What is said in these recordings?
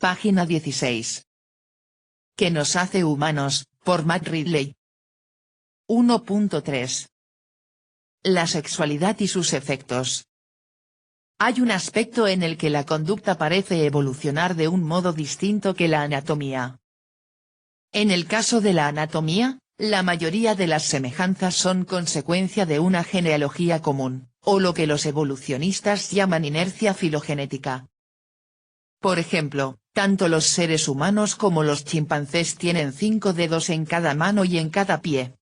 Página 16. ¿Qué nos hace humanos?, por Matt Ridley. 1.3. La sexualidad y sus efectos. Hay un aspecto en el que la conducta parece evolucionar de un modo distinto que la anatomía. En el caso de la anatomía, la mayoría de las semejanzas son consecuencia de una genealogía común, o lo que los evolucionistas llaman inercia filogenética. Por ejemplo, tanto los seres humanos como los chimpancés tienen 5 dedos en cada mano y en cada pie.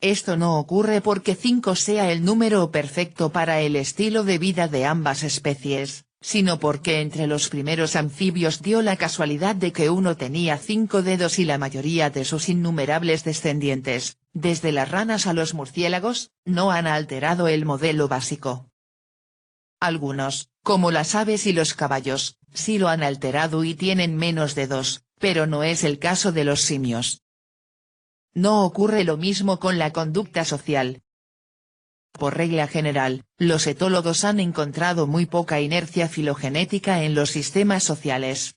Esto no ocurre porque 5 sea el número perfecto para el estilo de vida de ambas especies, sino porque entre los primeros anfibios dio la casualidad de que uno tenía 5 dedos y la mayoría de sus innumerables descendientes, desde las ranas a los murciélagos, no han alterado el modelo básico. Algunos, como las aves y los caballos, sí lo han alterado y tienen menos dedos, pero no es el caso de los simios. No ocurre lo mismo con la conducta social. Por regla general, los etólogos han encontrado muy poca inercia filogenética en los sistemas sociales.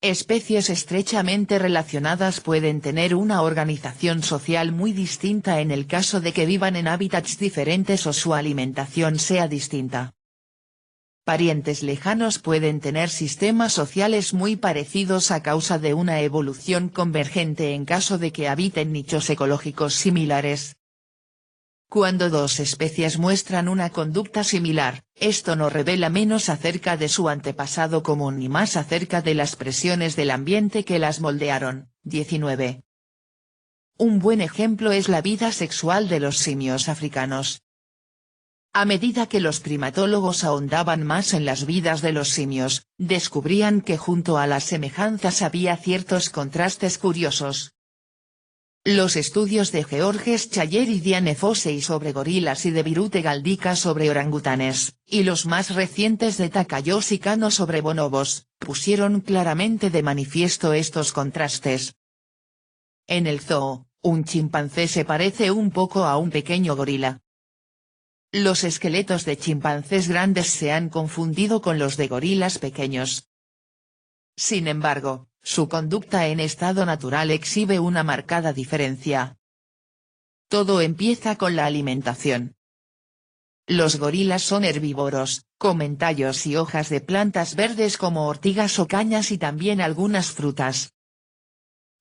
Especies estrechamente relacionadas pueden tener una organización social muy distinta en el caso de que vivan en hábitats diferentes o su alimentación sea distinta. Parientes lejanos pueden tener sistemas sociales muy parecidos a causa de una evolución convergente en caso de que habiten nichos ecológicos similares. Cuando dos especies muestran una conducta similar, esto no revela menos acerca de su antepasado común y más acerca de las presiones del ambiente que las moldearon. 19. Un buen ejemplo es la vida sexual de los simios africanos. A medida que los primatólogos ahondaban más en las vidas de los simios, descubrían que junto a las semejanzas había ciertos contrastes curiosos. Los estudios de Georges Chayer y Diane Fossey sobre gorilas y de Birute Galdica sobre orangutanes, y los más recientes de Takayoshi Kano sobre bonobos, pusieron claramente de manifiesto estos contrastes. En el zoo, un chimpancé se parece un poco a un pequeño gorila. Los esqueletos de chimpancés grandes se han confundido con los de gorilas pequeños. Sin embargo, su conducta en estado natural exhibe una marcada diferencia. Todo empieza con la alimentación. Los gorilas son herbívoros, comen tallos y hojas de plantas verdes como ortigas o cañas y también algunas frutas.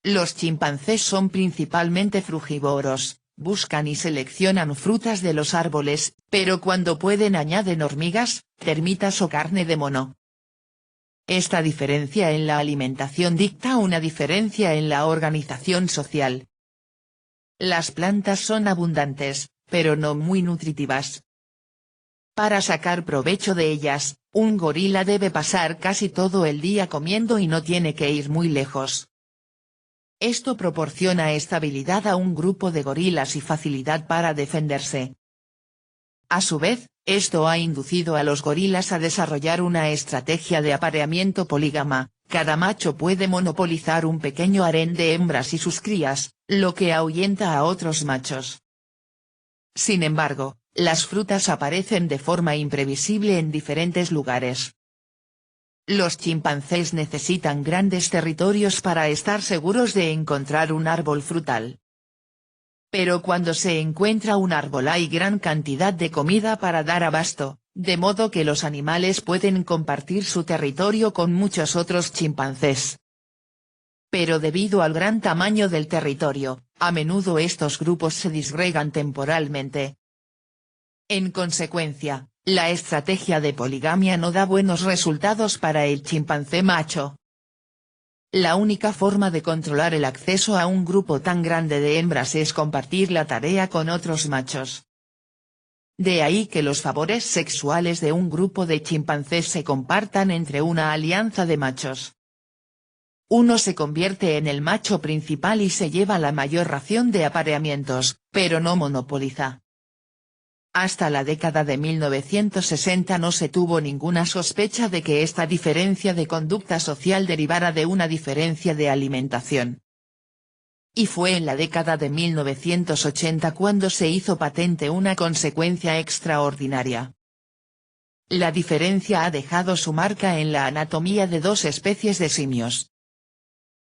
Los chimpancés son principalmente frugívoros. Buscan y seleccionan frutas de los árboles, pero cuando pueden añaden hormigas, termitas o carne de mono. Esta diferencia en la alimentación dicta una diferencia en la organización social. Las plantas son abundantes, pero no muy nutritivas. Para sacar provecho de ellas, un gorila debe pasar casi todo el día comiendo y no tiene que ir muy lejos. Esto proporciona estabilidad a un grupo de gorilas y facilidad para defenderse. A su vez, esto ha inducido a los gorilas a desarrollar una estrategia de apareamiento polígama. Cada macho puede monopolizar un pequeño harén de hembras y sus crías, lo que ahuyenta a otros machos. Sin embargo, las frutas aparecen de forma imprevisible en diferentes lugares. Los chimpancés necesitan grandes territorios para estar seguros de encontrar un árbol frutal. Pero cuando se encuentra un árbol hay gran cantidad de comida para dar abasto, de modo que los animales pueden compartir su territorio con muchos otros chimpancés. Pero debido al gran tamaño del territorio, a menudo estos grupos se disgregan temporalmente. En consecuencia, la estrategia de poligamia no da buenos resultados para el chimpancé macho. La única forma de controlar el acceso a un grupo tan grande de hembras es compartir la tarea con otros machos. De ahí que los favores sexuales de un grupo de chimpancés se compartan entre una alianza de machos. Uno se convierte en el macho principal y se lleva la mayor ración de apareamientos, pero no monopoliza. Hasta la década de 1960 no se tuvo ninguna sospecha de que esta diferencia de conducta social derivara de una diferencia de alimentación. Y fue en la década de 1980 cuando se hizo patente una consecuencia extraordinaria. La diferencia ha dejado su marca en la anatomía de dos especies de simios.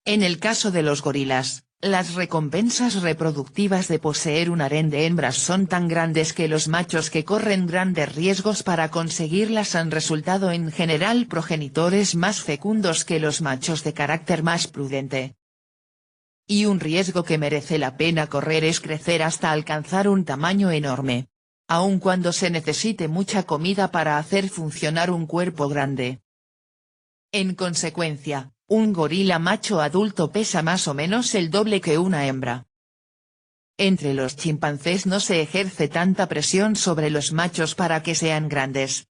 En el caso de los gorilas, las recompensas reproductivas de poseer un harén de hembras son tan grandes que los machos que corren grandes riesgos para conseguirlas han resultado en general progenitores más fecundos que los machos de carácter más prudente. Y un riesgo que merece la pena correr es crecer hasta alcanzar un tamaño enorme. Aun cuando se necesite mucha comida para hacer funcionar un cuerpo grande. En consecuencia, un gorila macho adulto pesa más o menos el doble que una hembra. Entre los chimpancés no se ejerce tanta presión sobre los machos para que sean grandes.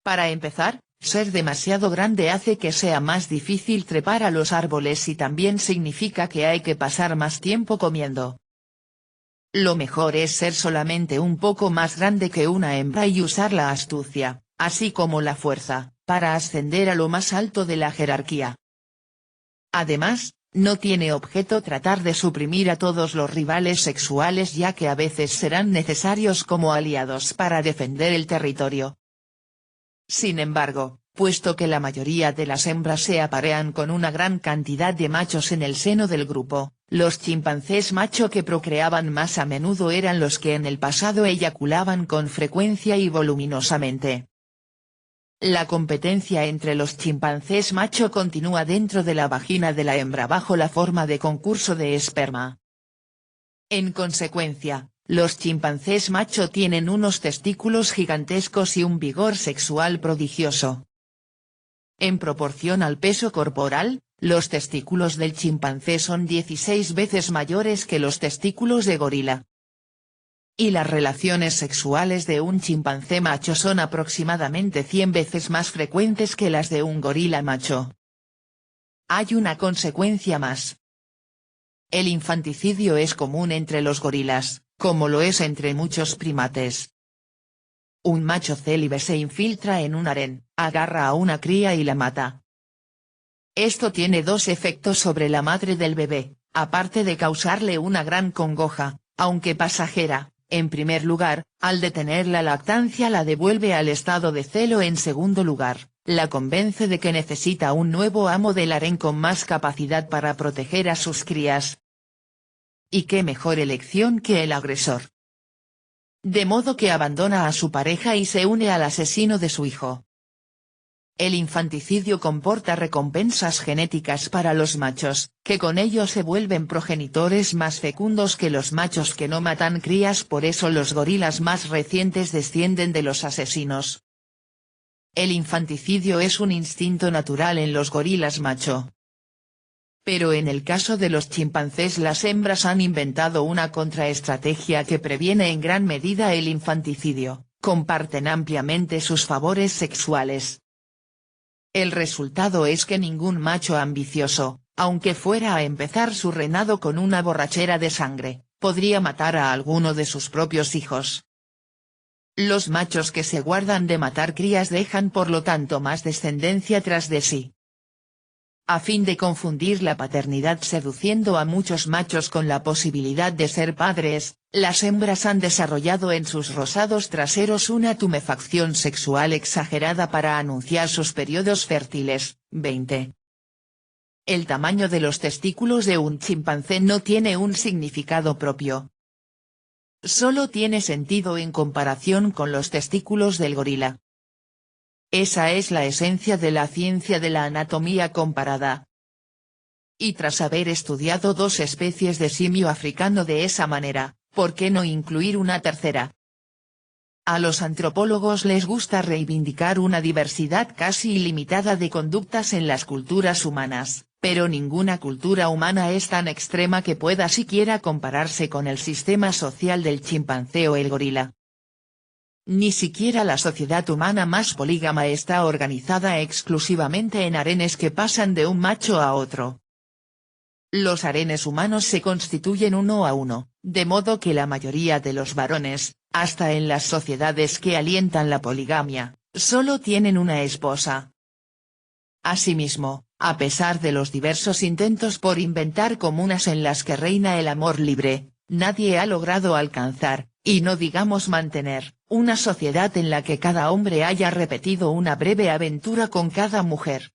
Para empezar, ser demasiado grande hace que sea más difícil trepar a los árboles y también significa que hay que pasar más tiempo comiendo. Lo mejor es ser solamente un poco más grande que una hembra y usar la astucia, así como la fuerza, para ascender a lo más alto de la jerarquía. Además, no tiene objeto tratar de suprimir a todos los rivales sexuales ya que a veces serán necesarios como aliados para defender el territorio. Sin embargo, puesto que la mayoría de las hembras se aparean con una gran cantidad de machos en el seno del grupo, los chimpancés macho que procreaban más a menudo eran los que en el pasado eyaculaban con frecuencia y voluminosamente. La competencia entre los chimpancés macho continúa dentro de la vagina de la hembra bajo la forma de concurso de esperma. En consecuencia, los chimpancés macho tienen unos testículos gigantescos y un vigor sexual prodigioso. En proporción al peso corporal, los testículos del chimpancé son 16 veces mayores que los testículos de gorila. Y las relaciones sexuales de un chimpancé macho son aproximadamente 100 veces más frecuentes que las de un gorila macho. Hay una consecuencia más. El infanticidio es común entre los gorilas, como lo es entre muchos primates. Un macho célibe se infiltra en un harén, agarra a una cría y la mata. Esto tiene dos efectos sobre la madre del bebé, aparte de causarle una gran congoja, aunque pasajera. En primer lugar, al detener la lactancia la devuelve al estado de celo. En segundo lugar, la convence de que necesita un nuevo amo del harén con más capacidad para proteger a sus crías. ¿Y qué mejor elección que el agresor? De modo que abandona a su pareja y se une al asesino de su hijo. El infanticidio comporta recompensas genéticas para los machos, que con ello se vuelven progenitores más fecundos que los machos que no matan crías. Por eso los gorilas más recientes descienden de los asesinos. El infanticidio es un instinto natural en los gorilas macho. Pero en el caso de los chimpancés las hembras han inventado una contraestrategia que previene en gran medida el infanticidio, comparten ampliamente sus favores sexuales. El resultado es que ningún macho ambicioso, aunque fuera a empezar su reinado con una borrachera de sangre, podría matar a alguno de sus propios hijos. Los machos que se guardan de matar crías dejan por lo tanto más descendencia tras de sí. A fin de confundir la paternidad seduciendo a muchos machos con la posibilidad de ser padres, las hembras han desarrollado en sus rosados traseros una tumefacción sexual exagerada para anunciar sus periodos fértiles. 20. El tamaño de los testículos de un chimpancé no tiene un significado propio. Solo tiene sentido en comparación con los testículos del gorila. Esa es la esencia de la ciencia de la anatomía comparada. Y tras haber estudiado dos especies de simio africano de esa manera, ¿por qué no incluir una tercera? A los antropólogos les gusta reivindicar una diversidad casi ilimitada de conductas en las culturas humanas, pero ninguna cultura humana es tan extrema que pueda siquiera compararse con el sistema social del chimpancé o el gorila. Ni siquiera la sociedad humana más polígama está organizada exclusivamente en harenes que pasan de un macho a otro. Los harenes humanos se constituyen uno a uno, de modo que la mayoría de los varones, hasta en las sociedades que alientan la poligamia, solo tienen una esposa. Asimismo, a pesar de los diversos intentos por inventar comunas en las que reina el amor libre, nadie ha logrado alcanzar, y no digamos mantener, una sociedad en la que cada hombre haya repetido una breve aventura con cada mujer.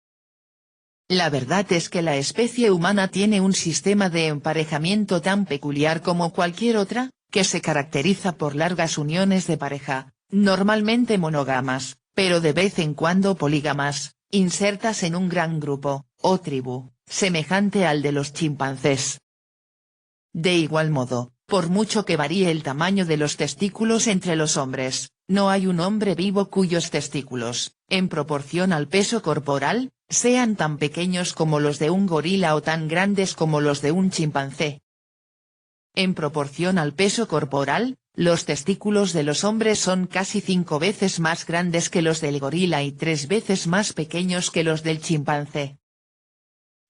La verdad es que la especie humana tiene un sistema de emparejamiento tan peculiar como cualquier otra, que se caracteriza por largas uniones de pareja, normalmente monógamas, pero de vez en cuando polígamas, insertas en un gran grupo, o tribu, semejante al de los chimpancés. De igual modo, por mucho que varíe el tamaño de los testículos entre los hombres, no hay un hombre vivo cuyos testículos, en proporción al peso corporal, sean tan pequeños como los de un gorila o tan grandes como los de un chimpancé. En proporción al peso corporal, los testículos de los hombres son casi 5 veces más grandes que los del gorila y 3 veces más pequeños que los del chimpancé.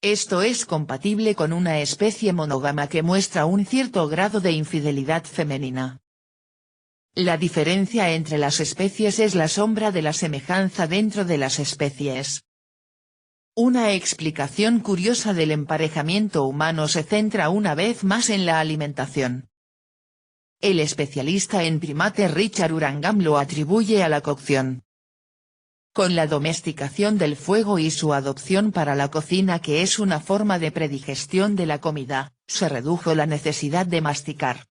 Esto es compatible con una especie monógama que muestra un cierto grado de infidelidad femenina. La diferencia entre las especies es la sombra de la semejanza dentro de las especies. Una explicación curiosa del emparejamiento humano se centra una vez más en la alimentación. El especialista en primates Richard Wrangham lo atribuye a la cocción. Con la domesticación del fuego y su adopción para la cocina, que es una forma de predigestión de la comida, se redujo la necesidad de masticar.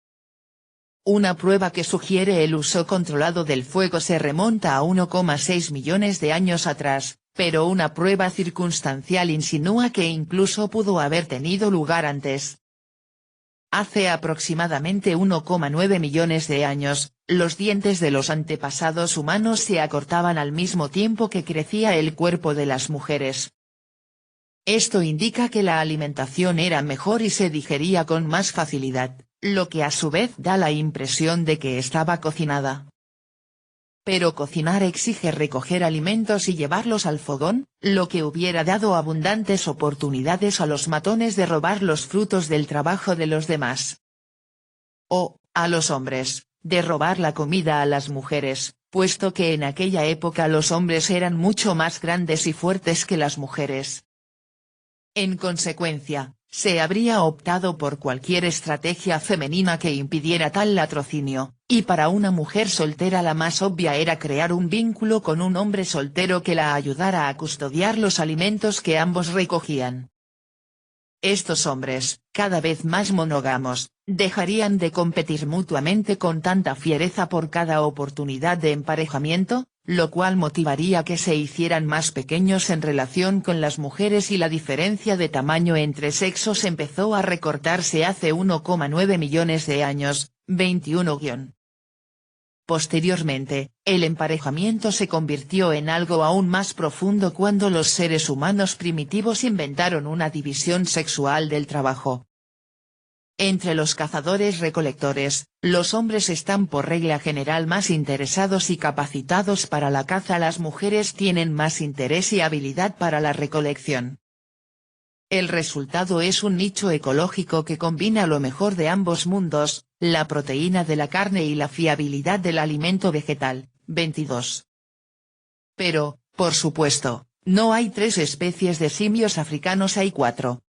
Una prueba que sugiere el uso controlado del fuego se remonta a 1,6 millones de años atrás, pero una prueba circunstancial insinúa que incluso pudo haber tenido lugar antes. Hace aproximadamente 1,9 millones de años, los dientes de los antepasados humanos se acortaban al mismo tiempo que crecía el cuerpo de las mujeres. Esto indica que la alimentación era mejor y se digería con más facilidad, lo que a su vez da la impresión de que estaba cocinada. Pero cocinar exige recoger alimentos y llevarlos al fogón, lo que hubiera dado abundantes oportunidades a los matones de robar los frutos del trabajo de los demás. O, a los hombres, de robar la comida a las mujeres, puesto que en aquella época los hombres eran mucho más grandes y fuertes que las mujeres. En consecuencia, se habría optado por cualquier estrategia femenina que impidiera tal latrocinio, y para una mujer soltera la más obvia era crear un vínculo con un hombre soltero que la ayudara a custodiar los alimentos que ambos recogían. Estos hombres, cada vez más monógamos, dejarían de competir mutuamente con tanta fiereza por cada oportunidad de emparejamiento, lo cual motivaría que se hicieran más pequeños en relación con las mujeres y la diferencia de tamaño entre sexos empezó a recortarse hace 1,9 millones de años, 21-. Posteriormente, el emparejamiento se convirtió en algo aún más profundo cuando los seres humanos primitivos inventaron una división sexual del trabajo. Entre los cazadores-recolectores, los hombres están por regla general más interesados y capacitados para la caza, las mujeres tienen más interés y habilidad para la recolección. El resultado es un nicho ecológico que combina lo mejor de ambos mundos, la proteína de la carne y la fiabilidad del alimento vegetal. 22. Pero, por supuesto, no hay 3 especies de simios africanos, hay 4.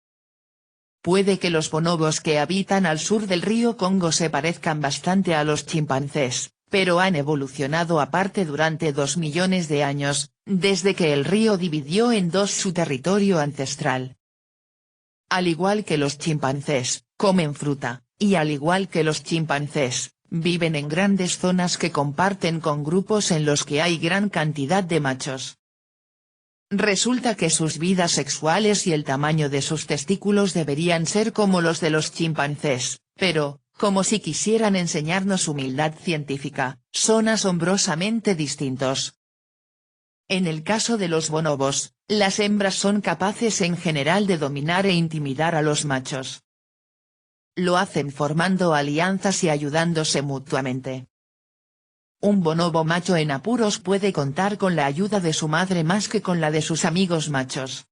Puede que los bonobos que habitan al sur del río Congo se parezcan bastante a los chimpancés, pero han evolucionado aparte durante 2 millones de años, desde que el río dividió en dos su territorio ancestral. Al igual que los chimpancés, comen fruta, y al igual que los chimpancés, viven en grandes zonas que comparten con grupos en los que hay gran cantidad de machos. Resulta que sus vidas sexuales y el tamaño de sus testículos deberían ser como los de los chimpancés, pero, como si quisieran enseñarnos humildad científica, son asombrosamente distintos. En el caso de los bonobos, las hembras son capaces en general de dominar e intimidar a los machos. Lo hacen formando alianzas y ayudándose mutuamente. Un bonobo macho en apuros puede contar con la ayuda de su madre más que con la de sus amigos machos.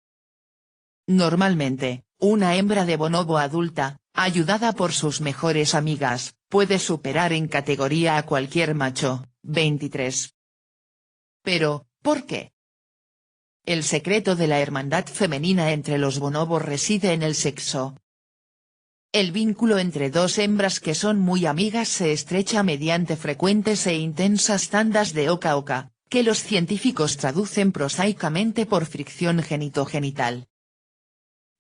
Normalmente, una hembra de bonobo adulta, ayudada por sus mejores amigas, puede superar en categoría a cualquier macho. 23. Pero, ¿por qué? El secreto de la hermandad femenina entre los bonobos reside en el sexo. El vínculo entre dos hembras que son muy amigas se estrecha mediante frecuentes e intensas tandas de oca a oca, que los científicos traducen prosaicamente por fricción genitogenital.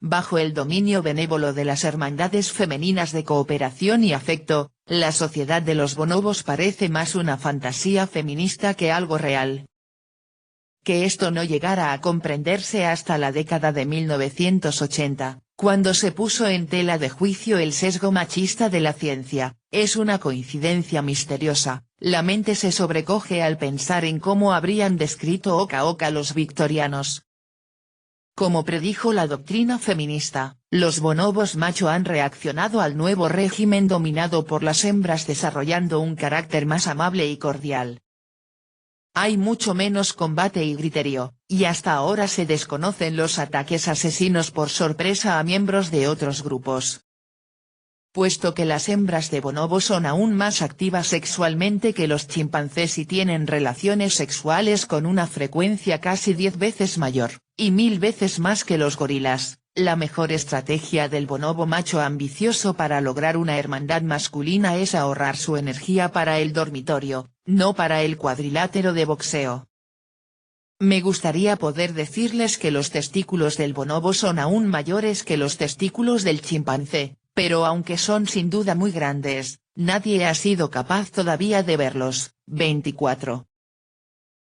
Bajo el dominio benévolo de las hermandades femeninas de cooperación y afecto, la sociedad de los bonobos parece más una fantasía feminista que algo real. Que esto no llegara a comprenderse hasta la década de 1980, cuando se puso en tela de juicio el sesgo machista de la ciencia, es una coincidencia misteriosa. La mente se sobrecoge al pensar en cómo habrían descrito oca a oca los victorianos. Como predijo la doctrina feminista, los bonobos macho han reaccionado al nuevo régimen dominado por las hembras desarrollando un carácter más amable y cordial. Hay mucho menos combate y griterío, y hasta ahora se desconocen los ataques asesinos por sorpresa a miembros de otros grupos. Puesto que las hembras de bonobo son aún más activas sexualmente que los chimpancés y tienen relaciones sexuales con una frecuencia casi 10 veces mayor, y 1000 veces más que los gorilas, la mejor estrategia del bonobo macho ambicioso para lograr una hermandad masculina es ahorrar su energía para el dormitorio, no para el cuadrilátero de boxeo. Me gustaría poder decirles que los testículos del bonobo son aún mayores que los testículos del chimpancé, pero aunque son sin duda muy grandes, nadie ha sido capaz todavía de verlos. 24.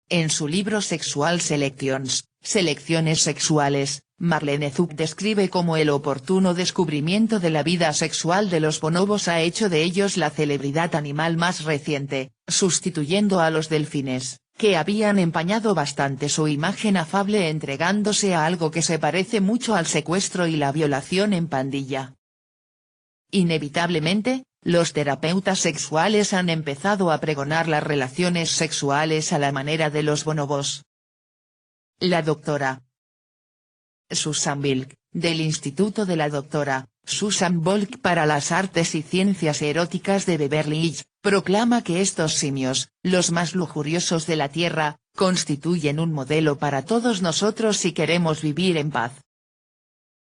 En su libro Sexual Selections, Selecciones sexuales, Marlene Zuk describe cómo el oportuno descubrimiento de la vida sexual de los bonobos ha hecho de ellos la celebridad animal más reciente, sustituyendo a los delfines, que habían empañado bastante su imagen afable entregándose a algo que se parece mucho al secuestro y la violación en pandilla. Inevitablemente, los terapeutas sexuales han empezado a pregonar las relaciones sexuales a la manera de los bonobos. La doctora Susan Bilk, del Instituto de la Dra. Susan Bolk para las Artes y Ciencias Eróticas de Beverly Hills, proclama que estos simios, los más lujuriosos de la Tierra, constituyen un modelo para todos nosotros si queremos vivir en paz.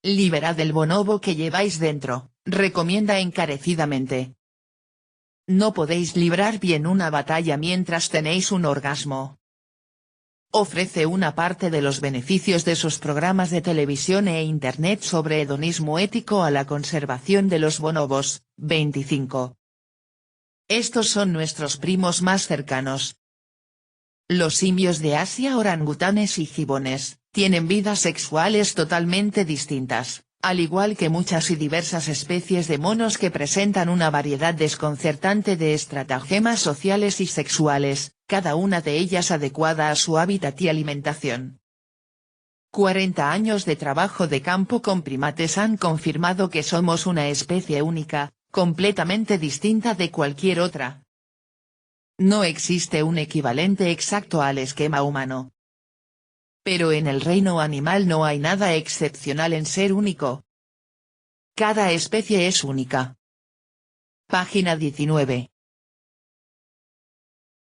Liberad el bonobo que lleváis dentro, recomienda encarecidamente. No podéis librar bien una batalla mientras tenéis un orgasmo. Ofrece una parte de los beneficios de sus programas de televisión e internet sobre hedonismo ético a la conservación de los bonobos. 25. Estos son nuestros primos más cercanos. Los simios de Asia, orangutanes y gibones, tienen vidas sexuales totalmente distintas, al igual que muchas y diversas especies de monos que presentan una variedad desconcertante de estratagemas sociales y sexuales, cada una de ellas adecuada a su hábitat y alimentación. 40 años de trabajo de campo con primates han confirmado que somos una especie única, completamente distinta de cualquier otra. No existe un equivalente exacto al esquema humano. Pero en el reino animal no hay nada excepcional en ser único. Cada especie es única. Página 19.